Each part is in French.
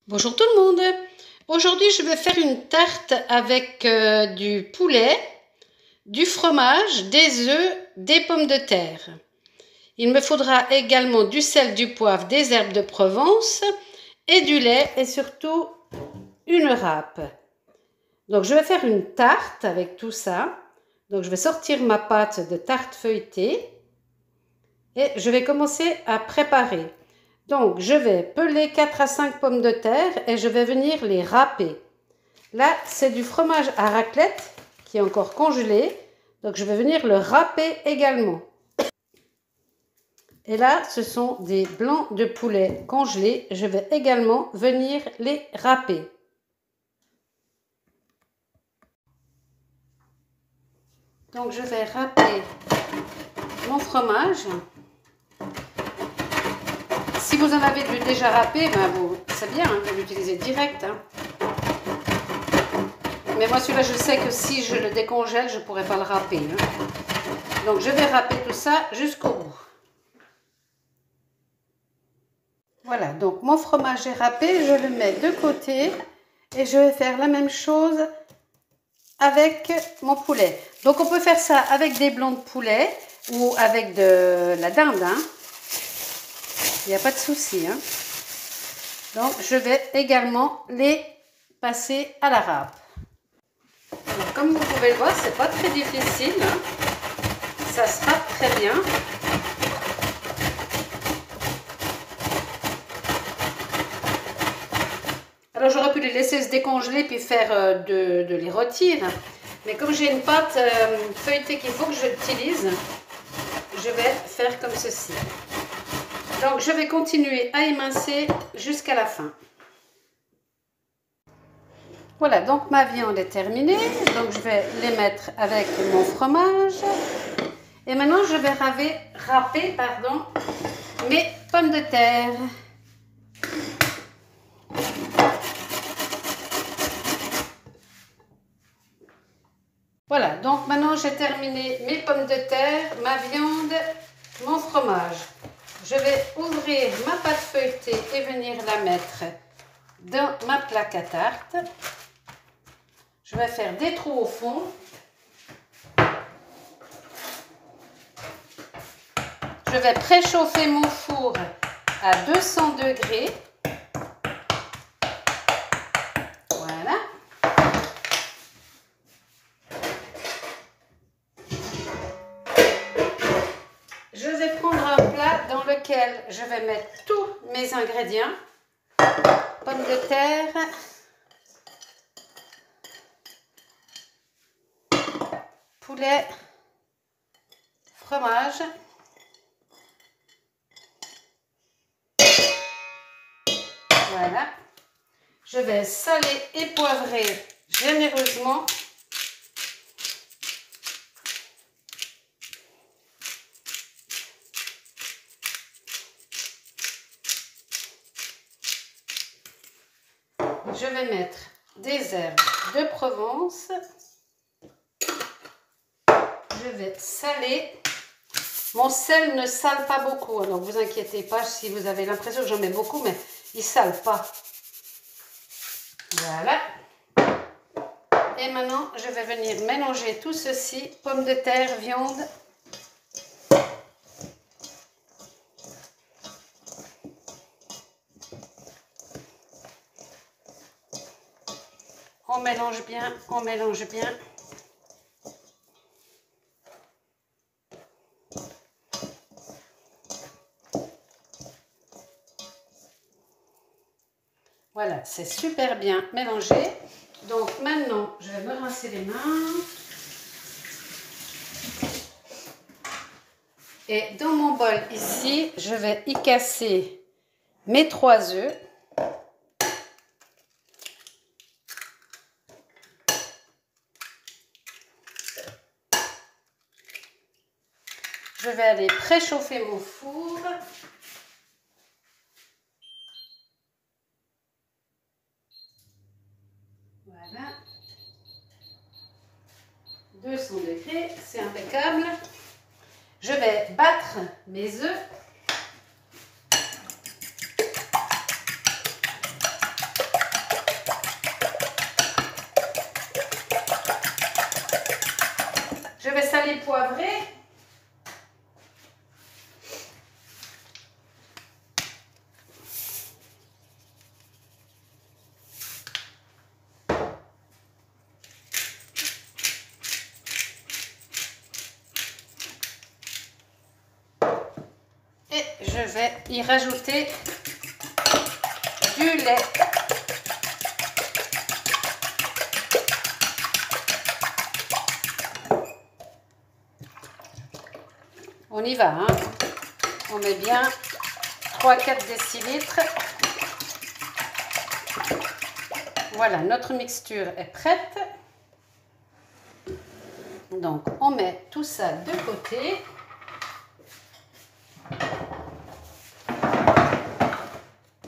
Bonjour tout le monde. Aujourd'hui, je vais faire une tarte avec du poulet, du fromage, des œufs, des pommes de terre. Il me faudra également du sel, du poivre, des herbes de Provence et du lait et surtout une râpe. Donc, je vais faire une tarte avec tout ça. Donc, je vais sortir ma pâte de tarte feuilletée et je vais commencer à préparer. Donc, je vais peler 4 à 5 pommes de terre et je vais venir les râper. Là, c'est du fromage à raclette qui est encore congelé. Donc, je vais venir le râper également. Et là, ce sont des blancs de poulet congelés. Je vais également venir les râper. Donc, je vais râper mon fromage. Si vous en avez déjà râpé, ben c'est bien, vous l'utilisez direct. Mais moi, celui-là, je sais que si je le décongèle, je ne pourrai pas le râper. Donc, je vais râper tout ça jusqu'au bout. Voilà, donc mon fromage est râpé, je le mets de côté et je vais faire la même chose avec mon poulet. Donc, on peut faire ça avec des blancs de poulet ou avec de la dinde. Il n'y a pas de souci. Donc, je vais également les passer à la râpe. Donc, comme vous pouvez le voir, c'est pas très difficile. Ça se râpe très bien. Alors, j'aurais pu les laisser se décongeler puis faire de les rôtir. Mais comme j'ai une pâte feuilletée qu'il faut que je l'utilise, je vais faire comme ceci. Donc, je vais continuer à émincer jusqu'à la fin. Voilà, donc ma viande est terminée. Donc, je vais les mettre avec mon fromage. Et maintenant, je vais râper mes pommes de terre. Voilà, donc maintenant, j'ai terminé mes pommes de terre, ma viande, mon fromage. Je vais ouvrir ma pâte feuilletée et venir la mettre dans ma plaque à tarte. Je vais faire des trous au fond. Je vais préchauffer mon four à 200 degrés. Voilà. Je vais prendre un plat dans lequel je vais mettre tous mes ingrédients. Pommes de terre. Poulet. Fromage. Voilà. Je vais saler et poivrer généreusement. Je vais mettre des herbes de Provence. Je vais saler. Mon sel ne sale pas beaucoup, donc vous inquiétez pas si vous avez l'impression que j'en mets beaucoup, mais il ne sale pas. Voilà. Et maintenant, je vais venir mélanger tout ceci, pommes de terre, viande. On mélange bien, on mélange bien. Voilà, c'est super bien mélangé. Donc maintenant, je vais me rincer les mains. Et dans mon bol ici, je vais y casser mes 3 œufs. Je vais aller préchauffer mon four. Voilà. 200 degrés, c'est impeccable. Je vais battre mes œufs. salé poivré. Et je vais y rajouter du lait. On y va, hein. On met bien 3-4 décilitres. Voilà, notre mixture est prête. Donc, on met tout ça de côté.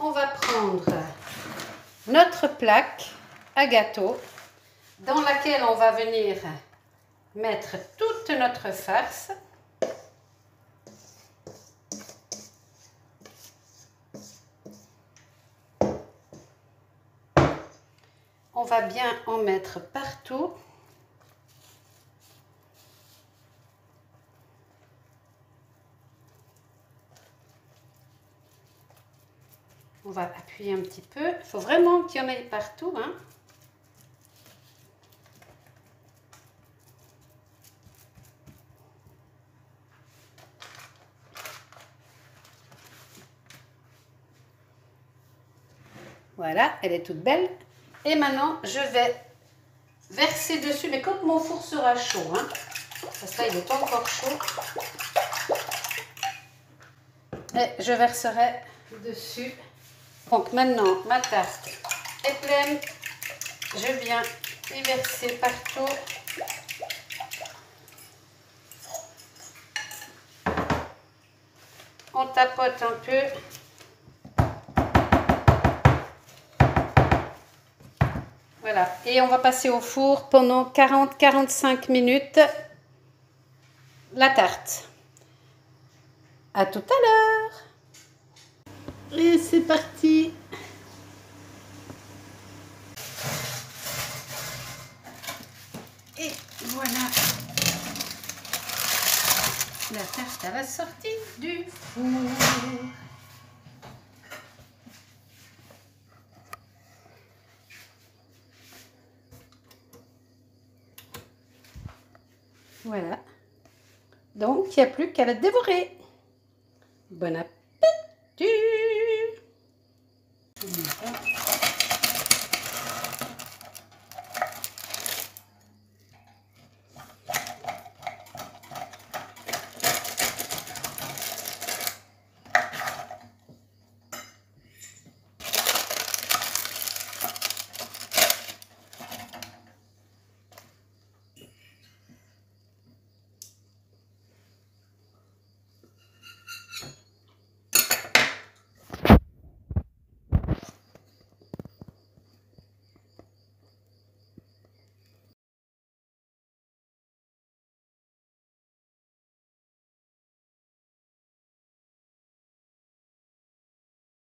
On va prendre notre plaque à gâteau dans laquelle on va venir mettre toute notre farce. On va bien en mettre partout. On va appuyer un petit peu. Il faut vraiment qu'il y en ait partout, hein. Voilà, elle est toute belle. Et maintenant, je vais verser dessus, mais quand mon four sera chaud, hein, parce que là, il n'est pas encore chaud. Et je verserai dessus. Donc maintenant, ma tarte est pleine. Je viens y verser partout. On tapote un peu. Voilà, et on va passer au four pendant 40-45 minutes la tarte. À tout à l'heure. Et c'est parti. Et voilà. La tarte à la sortie du four. Voilà. Donc, il n'y a plus qu'à la dévorer. Bon appétit.